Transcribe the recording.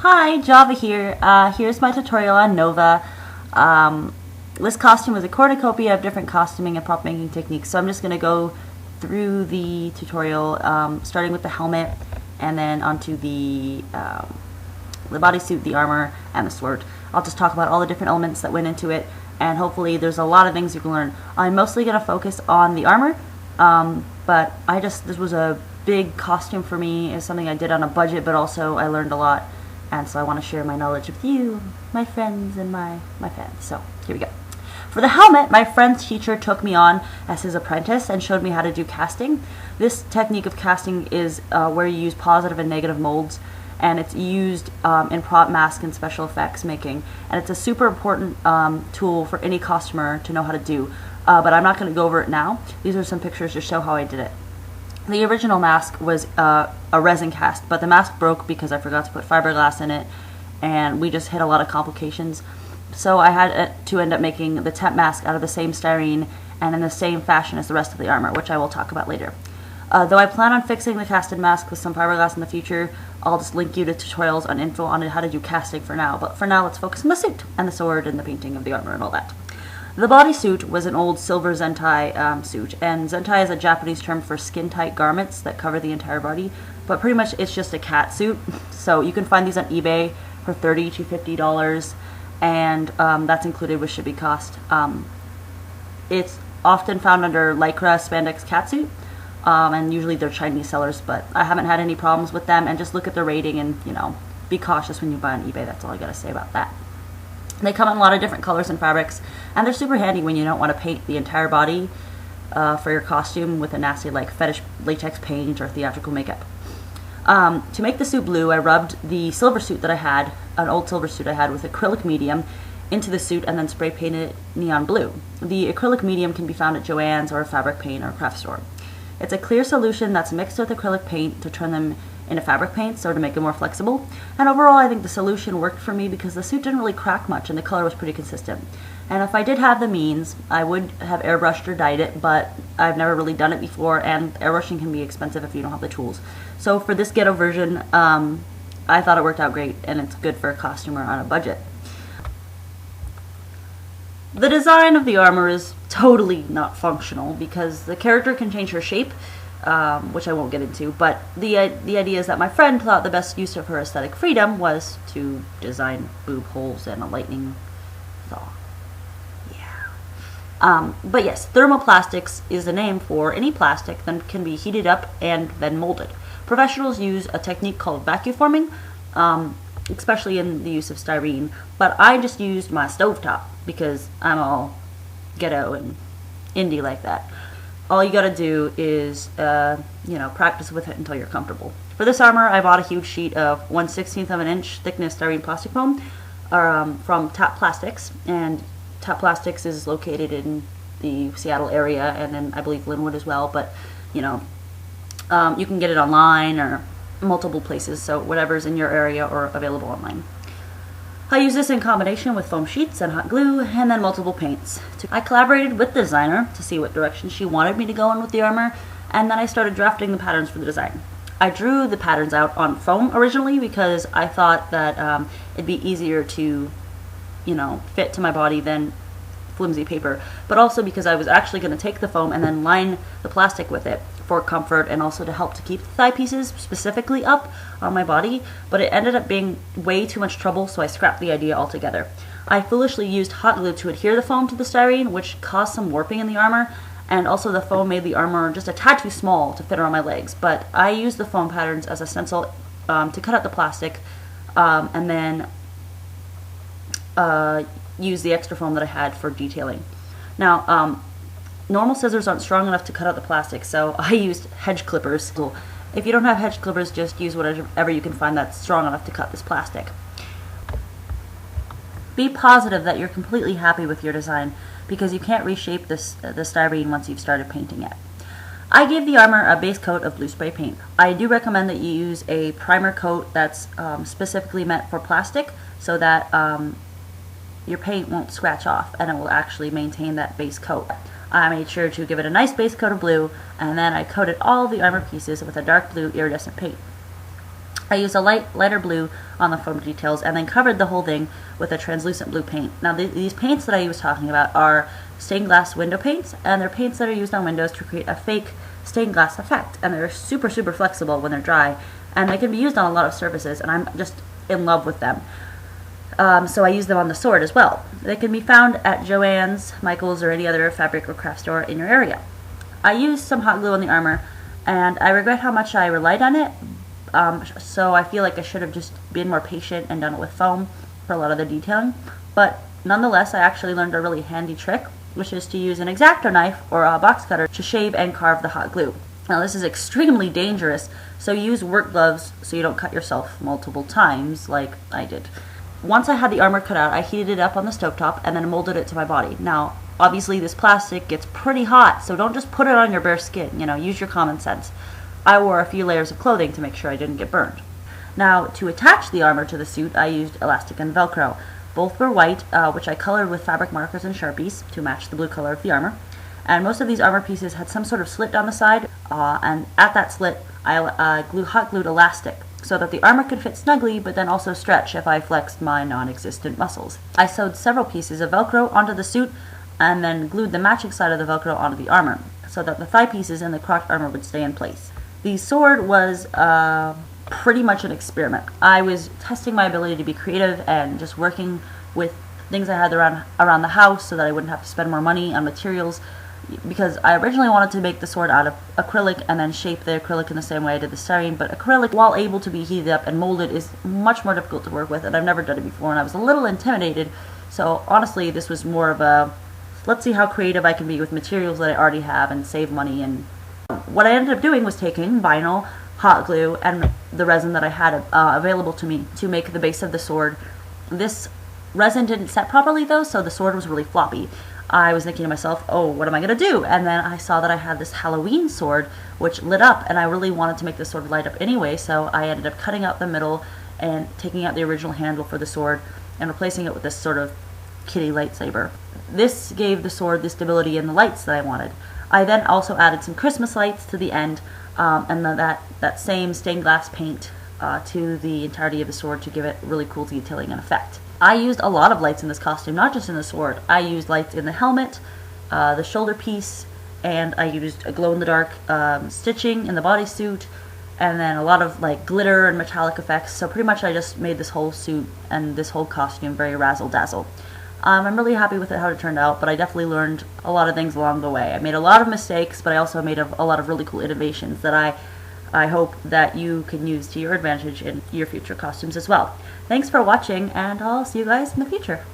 Hi, Java here. Here's my tutorial on Nova. This costume was a cornucopia of different costuming and prop making techniques, so I'm just going to go through the tutorial, starting with the helmet, and then onto the bodysuit, the armor, and the sword. I'll just talk about all the different elements that went into it, and hopefully there's a lot of things you can learn. I'm mostly going to focus on the armor, but this was a big costume for me. It's something I did on a budget, but also I learned a lot. And so I want to share my knowledge with you, my friends, and my fans. So here we go. For the helmet, my friend's teacher took me on as his apprentice and showed me how to do casting. This technique of casting is where you use positive and negative molds, and it's used in prop mask and special effects making. And it's a super important tool for any costumer to know how to do. But I'm not going to go over it now. These are some pictures to show how I did it. The original mask was a resin cast, but the mask broke because I forgot to put fiberglass in it, and we just hit a lot of complications. So I had to end up making the temp mask out of the same styrene and in the same fashion as the rest of the armor, which I will talk about later. Though I plan on fixing the casted mask with some fiberglass in the future, I'll just link you to tutorials on info on how to do casting for now. But for now, let's focus on the suit and the sword and the painting of the armor and all that. The bodysuit was an old silver zentai suit, and zentai is a Japanese term for skin-tight garments that cover the entire body, but pretty much it's just a cat suit. So you can find these on eBay for $30 to $50, and that's included with shipping cost. It's often found under lycra, spandex catsuit, and usually they're Chinese sellers, but I haven't had any problems with them, and just look at the rating and, be cautious when you buy on eBay. That's all I gotta say about that. They come in a lot of different colors and fabrics, and they're super handy when you don't want to paint the entire body for your costume with a nasty fetish latex paint or theatrical makeup. To make the suit blue, I rubbed the silver suit that I had, an old silver suit I had, with acrylic medium into the suit and then spray painted it neon blue. The acrylic medium can be found at Joann's or a fabric paint or craft store. It's a clear solution that's mixed with acrylic paint to turn them into fabric paint, so to make it more flexible. And overall, I think the solution worked for me because the suit didn't really crack much and the color was pretty consistent. And if I did have the means, I would have airbrushed or dyed it, but I've never really done it before, and airbrushing can be expensive if you don't have the tools. So for this ghetto version, I thought it worked out great, and it's good for a costumer on a budget. The design of the armor is totally not functional because the character can change her shape, which I won't get into, but the idea is that my friend thought the best use of her aesthetic freedom was to design boob holes and a lightning thaw. Yeah. But yes, thermoplastics is the name for any plastic that can be heated up and then molded. Professionals use a technique called vacuum forming, especially in the use of styrene, but I just used my stovetop because I'm all ghetto and indie like that. All you gotta do is, practice with it until you're comfortable. For this armor, I bought a huge sheet of 1/16 of an inch thickness styrene plastic foam from Tap Plastics, and Tap Plastics is located in the Seattle area, and then I believe Linwood as well, but, you can get it online or multiple places, so whatever's in your area or available online. I use this in combination with foam sheets and hot glue, and then multiple paints. I collaborated with the designer to see what direction she wanted me to go in with the armor, and then I started drafting the patterns for the design. I drew the patterns out on foam originally because I thought that it'd be easier to, fit to my body than flimsy paper, but also because I was actually going to take the foam and then line the plastic with it for comfort and also to help to keep the thigh pieces specifically up on my body, but it ended up being way too much trouble, so I scrapped the idea altogether. I foolishly used hot glue to adhere the foam to the styrene, which caused some warping in the armor, and also the foam made the armor just a tad too small to fit around my legs, but I used the foam patterns as a stencil to cut out the plastic, and then use the extra foam that I had for detailing. Now, normal scissors aren't strong enough to cut out the plastic, so I used hedge clippers. So if you don't have hedge clippers, just use whatever you can find that's strong enough to cut this plastic. Be positive that you're completely happy with your design because you can't reshape the styrene once you've started painting it. I gave the armor a base coat of blue spray paint. I do recommend that you use a primer coat that's specifically meant for plastic so that your paint won't scratch off and it will actually maintain that base coat. I made sure to give it a nice base coat of blue, and then I coated all the armor pieces with a dark blue iridescent paint. I used a lighter blue on the foam details and then covered the whole thing with a translucent blue paint. Now these paints that I was talking about are stained glass window paints, and they're paints that are used on windows to create a fake stained glass effect, and they're super flexible when they're dry, and they can be used on a lot of surfaces, and I'm just in love with them. So I use them on the sword as well. They can be found at Joann's, Michael's, or any other fabric or craft store in your area. I used some hot glue on the armor, and I regret how much I relied on it, so I feel like I should have just been more patient and done it with foam for a lot of the detailing. But nonetheless, I actually learned a really handy trick, which is to use an X-Acto knife or a box cutter to shave and carve the hot glue. Now this is extremely dangerous, so use work gloves so you don't cut yourself multiple times like I did. Once I had the armor cut out, I heated it up on the stovetop and then molded it to my body. Now, obviously this plastic gets pretty hot, so don't just put it on your bare skin, use your common sense. I wore a few layers of clothing to make sure I didn't get burned. Now, to attach the armor to the suit, I used elastic and Velcro. Both were white, which I colored with fabric markers and Sharpies to match the blue color of the armor. And most of these armor pieces had some sort of slit down the side, and at that slit, I hot glued elastic so that the armor could fit snugly, but then also stretch if I flexed my non-existent muscles. I sewed several pieces of Velcro onto the suit, and then glued the matching side of the Velcro onto the armor, so that the thigh pieces and the crotch armor would stay in place. The sword was pretty much an experiment. I was testing my ability to be creative and just working with things I had around the house so that I wouldn't have to spend more money on materials, because I originally wanted to make the sword out of acrylic and then shape the acrylic in the same way I did the styrene, but acrylic, while able to be heated up and molded, is much more difficult to work with, and I've never done it before, and I was a little intimidated. So honestly, this was more of a, let's see how creative I can be with materials that I already have and save money. And what I ended up doing was taking vinyl, hot glue, and the resin that I had available to me to make the base of the sword. This resin didn't set properly though, so the sword was really floppy. I was thinking to myself, oh, what am I going to do? And then I saw that I had this Halloween sword which lit up, and I really wanted to make the sword light up anyway, so I ended up cutting out the middle and taking out the original handle for the sword and replacing it with this sort of kitty lightsaber. This gave the sword the stability and the lights that I wanted. I then also added some Christmas lights to the end, and that same stained glass paint to the entirety of the sword to give it really cool detailing and effect. I used a lot of lights in this costume, not just in the sword. I used lights in the helmet, the shoulder piece, and I used a glow-in-the-dark stitching in the bodysuit, and then a lot of glitter and metallic effects. So pretty much I just made this whole suit and this whole costume very razzle-dazzle. I'm really happy with how it turned out, but I definitely learned a lot of things along the way. I made a lot of mistakes, but I also made a lot of really cool innovations that I hope that you can use to your advantage in your future costumes as well. Thanks for watching, and I'll see you guys in the future.